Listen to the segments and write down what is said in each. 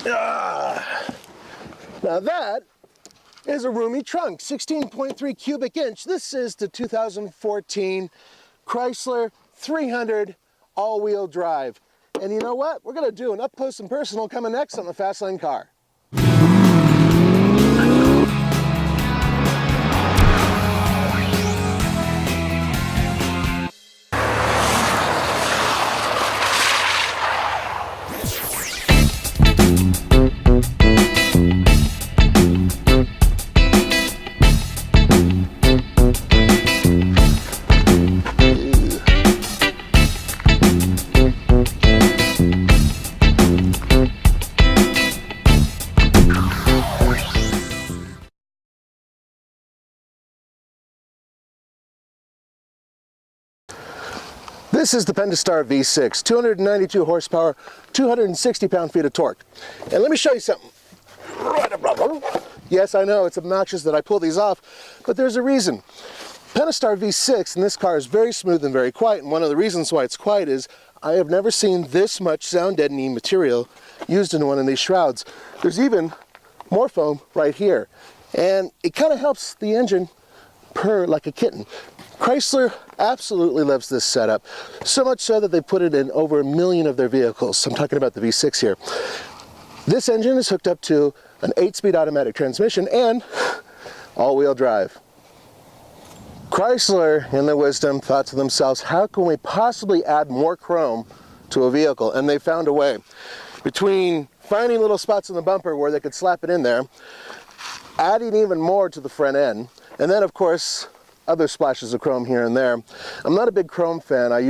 Now that is a roomy trunk, 16.3 cubic inch. This is the 2014 Chrysler 300 all-wheel drive. And you know what? We're gonna do an up close and personal coming next on the Fast Lane car. This is the Pentastar V6, 292 horsepower, 260 pound-feet of torque. And let me show you something. Yes, I know it's obnoxious that I pull these off, but there's a reason. Pentastar V6 in this car is very smooth and very quiet, and one of the reasons why it's quiet is I have never seen this much sound deadening material used in one of these shrouds. There's even more foam right here, and it kind of helps the engine purr like a kitten. Chrysler absolutely loves this setup, so much so that they put it in over 1 million of their vehicles. I'm talking about the V6 here. This engine is hooked up to an 8-speed automatic transmission and all-wheel drive. Chrysler, in their wisdom, thought to themselves, how can we possibly add more chrome to a vehicle? And they found a way. Between finding little spots in the bumper where they could slap it in there, adding even more to the front end, and then, of course, other splashes of chrome here and there. I'm not a big chrome fan. I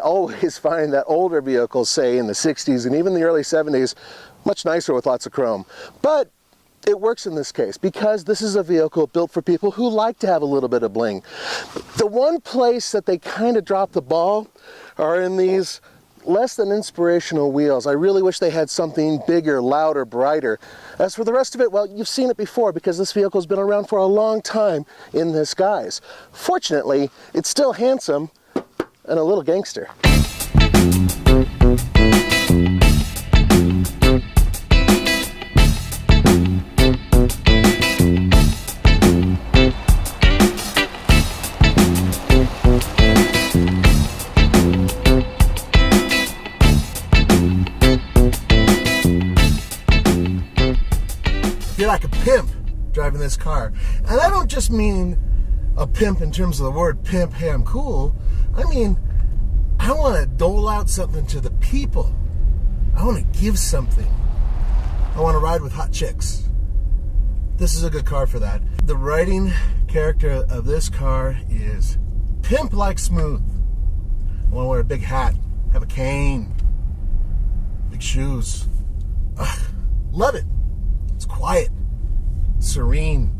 always find that older vehicles, say in the 60s and even the early 70s, much nicer with lots of chrome. But it works in this case because this is a vehicle built for people who like to have a little bit of bling. The one place that they kind of drop the ball are in these less than inspirational wheels. I really wish they had something bigger, louder, brighter. As for the rest of it, well, you've seen it before because this vehicle's been around for a long time in this guise. Fortunately, it's still handsome and a little gangster. You're like a pimp driving this car. And I don't just mean a pimp in terms of the word pimp, hey, I'm cool. I mean, I want to dole out something to the people. I want to give something. I want to ride with hot chicks. This is a good car for that. The riding character of this car is pimp-like smooth. I want to wear a big hat, have a cane, big shoes. Ugh, love it. It's quiet, serene.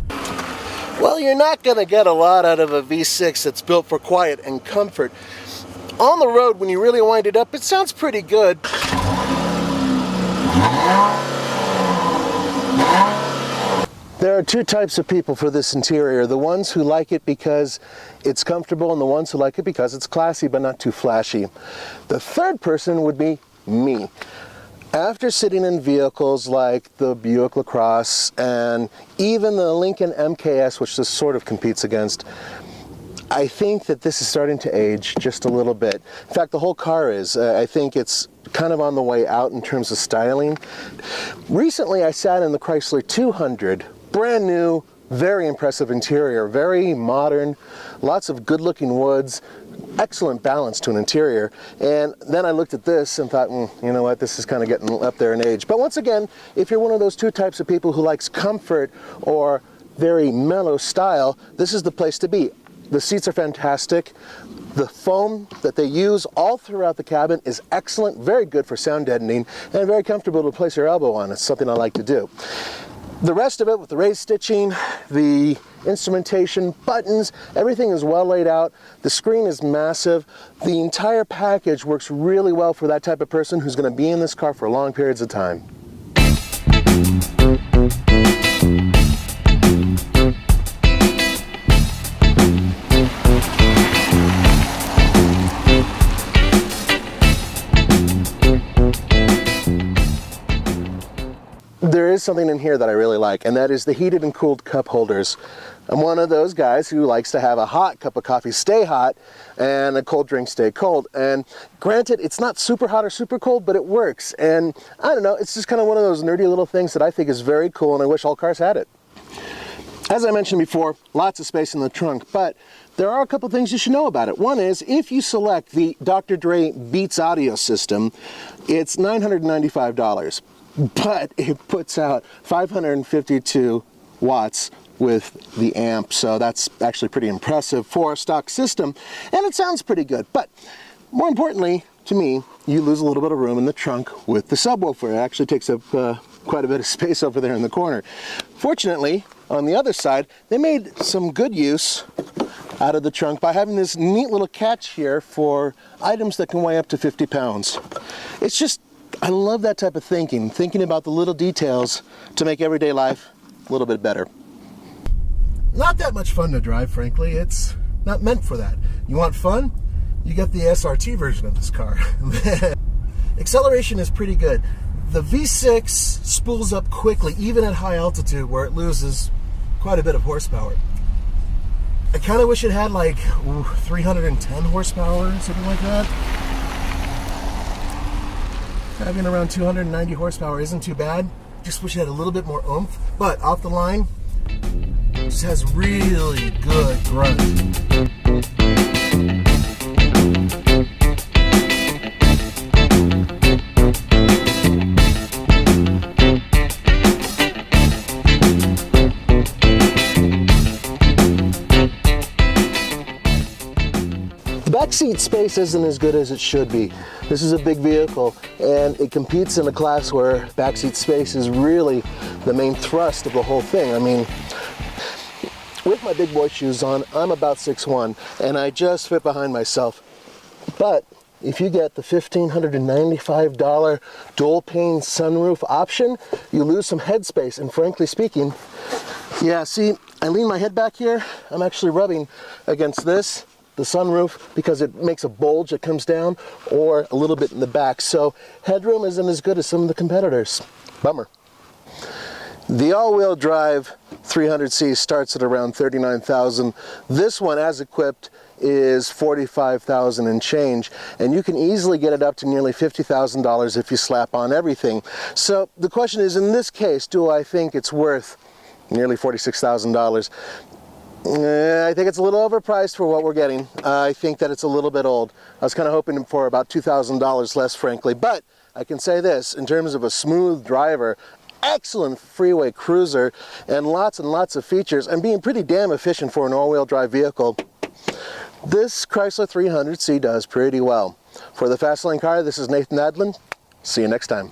Well, you're not going to get a lot out of a V6 that's built for quiet and comfort. On the road, when you really wind it up, it sounds pretty good. There are two types of people for this interior. The ones who like it because it's comfortable and the ones who like it because it's classy but not too flashy. The third person would be me. After sitting in vehicles like the Buick LaCrosse and even the Lincoln MKS, which this sort of competes against, I think that this is starting to age just a little bit. In fact, the whole car is. I think it's kind of on the way out in terms of styling. Recently, I sat in the Chrysler 200, brand new, very impressive interior, very modern, lots of good-looking woods, excellent balance to an interior. And then I looked at this and thought, you know what, this is kind of getting up there in age. But once again, if you're one of those two types of people who likes comfort or very mellow style, this is the place to be. The seats are fantastic. The foam that they use all throughout the cabin is excellent, very good for sound deadening, and very comfortable to place your elbow on. It's something I like to do. The rest of it, with the raised stitching, the instrumentation, buttons, everything is well laid out. The screen is massive. The entire package works really well for that type of person who's going to be in this car for long periods of time. there is something in here that I really like, and that is the heated and cooled cup holders. I'm one of those guys who likes to have a hot cup of coffee stay hot and a cold drink stay cold. And granted, it's not super hot or super cold, but it works. And I don't know, it's just kind of one of those nerdy little things that I think is very cool, and I wish all cars had it. As I mentioned before, lots of space in the trunk, but there are a couple things you should know about it. One is, if you select the Dr. Dre Beats audio system, it's $995, but it puts out 552 watts with the amp, so that's actually pretty impressive for a stock system, and it sounds pretty good. But more importantly to me, you lose a little bit of room in the trunk with the subwoofer. It actually takes up quite a bit of space over there in the corner. Fortunately, on the other side, they made some good use out of the trunk by having this neat little catch here for items that can weigh up to 50 pounds. It's just, I love that type of thinking about the little details to make everyday life a little bit better. Not that much fun to drive, frankly. It's not meant for that. You want fun? You get the SRT version of this car. Acceleration is pretty good. The V6 spools up quickly, even at high altitude, where it loses quite a bit of horsepower. I kind of wish it had like 310 horsepower or something like that. Having around 290 horsepower isn't too bad. Just wish it had a little bit more oomph. But off the line, it just has really good grunt. Backseat space isn't as good as it should be. This is a big vehicle, and it competes in a class where backseat space is really the main thrust of the whole thing. I mean, with my big boy shoes on, I'm about 6'1", and I just fit behind myself. But if you get the $1,595 dual pane sunroof option, you lose some headspace, and frankly speaking, yeah, see, I lean my head back here, I'm actually rubbing against this, the sunroof, because it makes a bulge that comes down, or a little bit in the back. So headroom isn't as good as some of the competitors. Bummer. The all-wheel drive 300C starts at around $39,000. This one, as equipped, is $45,000 and change, and you can easily get it up to nearly $50,000 if you slap on everything. So the question is, in this case, do I think it's worth nearly $46,000? I think it's a little overpriced for what we're getting. I think that it's a little bit old. I was kind of hoping for about $2,000 less, frankly. But I can say this, in terms of a smooth driver, excellent freeway cruiser, and lots of features, and being pretty damn efficient for an all-wheel drive vehicle, this Chrysler 300C does pretty well. For the Fast Lane Car, this is Nathan Adlin. See you next time.